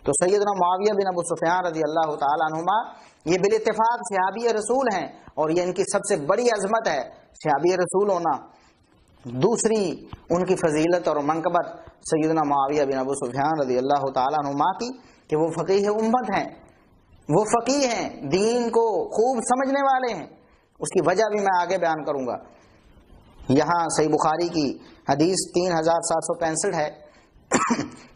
تو سیدنا معاویہ بن ابو سفیان رضی اللہ تعالیٰ عنہما یہ بالاتفاق صحابی رسول ہیں، اور یہ ان کی سب سے بڑی عظمت ہے صحابی رسول ہونا۔ دوسری ان کی فضیلت اور منقبت سیدنا معاویہ بن ابو سفیان رضی اللہ تعالیٰ عنہما کی کہ وہ فقیہ امت ہیں، وہ فقیہ ہیں، دین کو خوب سمجھنے والے ہیں۔ اس کی وجہ بھی میں آگے بیان کروں گا۔ یہاں صحیح بخاری کی حدیث 3765 ہے،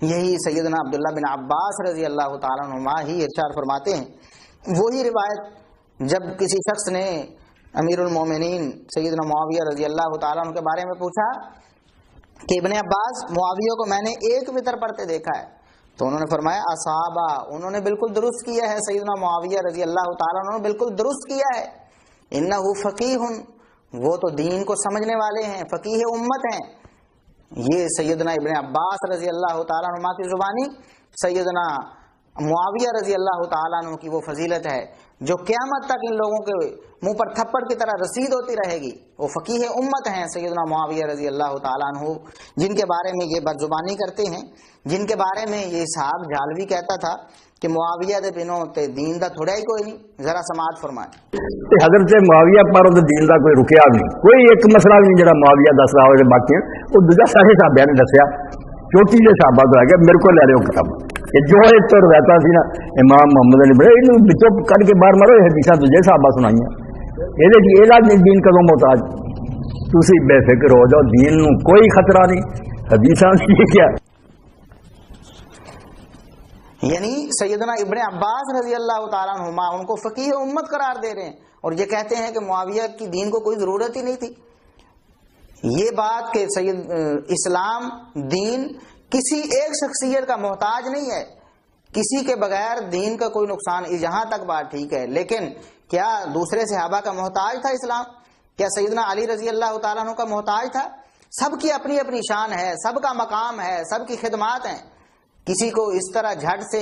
یہی سیدنا عبداللہ بن عباس رضی اللہ تعالیٰ عنہما ہی ارشاد فرماتے ہیں، وہی روایت جب کسی شخص نے امیر المومنین سیدنا معاویہ رضی اللہ تعالیٰ عنہ کے بارے میں پوچھا کہ ابن عباس، معاویہ کو میں نے ایک وتر پڑھتے دیکھا ہے، تو انہوں نے فرمایا اصابہ، انہوں نے بالکل درست کیا ہے، سیدنا معاویہ رضی اللہ تعالیٰ عنہ نے بالکل درست کیا ہے، انہ فقیہ، وہ تو دین کو سمجھنے والے ہیں، فقیہ امت ہیں۔ یہ سیدنا ابن عباس رضی اللہ تعالیٰ عنہ کی زبانی سیدنا معاویہ رضی اللہ تعالیٰ عنہ کی وہ فضیلت ہے جو قیامت تک ان لوگوں کے منہ پر تھپڑ کی طرح رسید ہوتی رہے گی۔ وہ فقیہ امت ہیں سیدنا معاویہ رضی اللہ تعالیٰ عنہ، جن کے بارے میں یہ بدزبانی کرتے ہیں، جن کے بارے میں یہ اسحاق جھالوی کہتا تھا کہ معاویہ دے بنو تے دین دا تھوڑا ہی کوئی نہیں۔ ذرا سماعت فرمائیں۔ حضرت معاویہ پر دین دا کوئی رکیا نہیں، کوئی ایک مسئلہ بھی نہیں جڑا معاویہ دس رہا ہوئے، باقی وہ دوجا سارے صحابہ نے دسیا، چوٹی کے صحابہ تو ہے کہ میرے کو لے رہے ہو کتاب، یہ جو ایک تو روایتاں سی نا امام محمد علی بڑے انہوں بچوں کٹ کے باہر مارو، یہ حدیثاں دوجے صحابہ سنائیاں، یہ علاج نہیں دین کدوں محتاج، تسی بے فکر ہو جاؤ، دین نو کوئی خطرہ نہیں، حدیثاں یہ کیا۔ یعنی سیدنا ابن عباس رضی اللہ تعالیٰ عنہما ان کو فقیہ امت قرار دے رہے ہیں، اور یہ کہتے ہیں کہ معاویہ کی دین کو کوئی ضرورت ہی نہیں تھی۔ یہ بات کہ اسلام دین کسی ایک شخصیت کا محتاج نہیں ہے، کسی کے بغیر دین کا کوئی نقصان، یہاں تک بات ٹھیک ہے، لیکن کیا دوسرے صحابہ کا محتاج تھا اسلام؟ کیا سیدنا علی رضی اللہ تعالیٰ عنہ کا محتاج تھا؟ سب کی اپنی اپنی شان ہے، سب کا مقام ہے، سب کی خدمات ہیں۔ کسی کو اس طرح جھٹ سے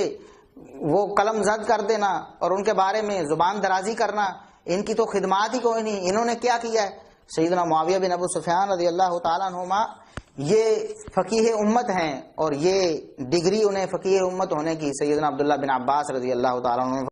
وہ قلم زد کر دینا اور ان کے بارے میں زبان درازی کرنا، ان کی تو خدمات ہی کوئی نہیں۔ انہوں نے کیا کیا ہے؟ سیدنا معاویہ بن ابو سفیان رضی اللہ تعالیٰ عنہما یہ فقیہ امت ہیں، اور یہ ڈگری انہیں فقیہ امت ہونے کی سیدنا عبداللہ بن عباس رضی اللہ تعالیٰ عنہ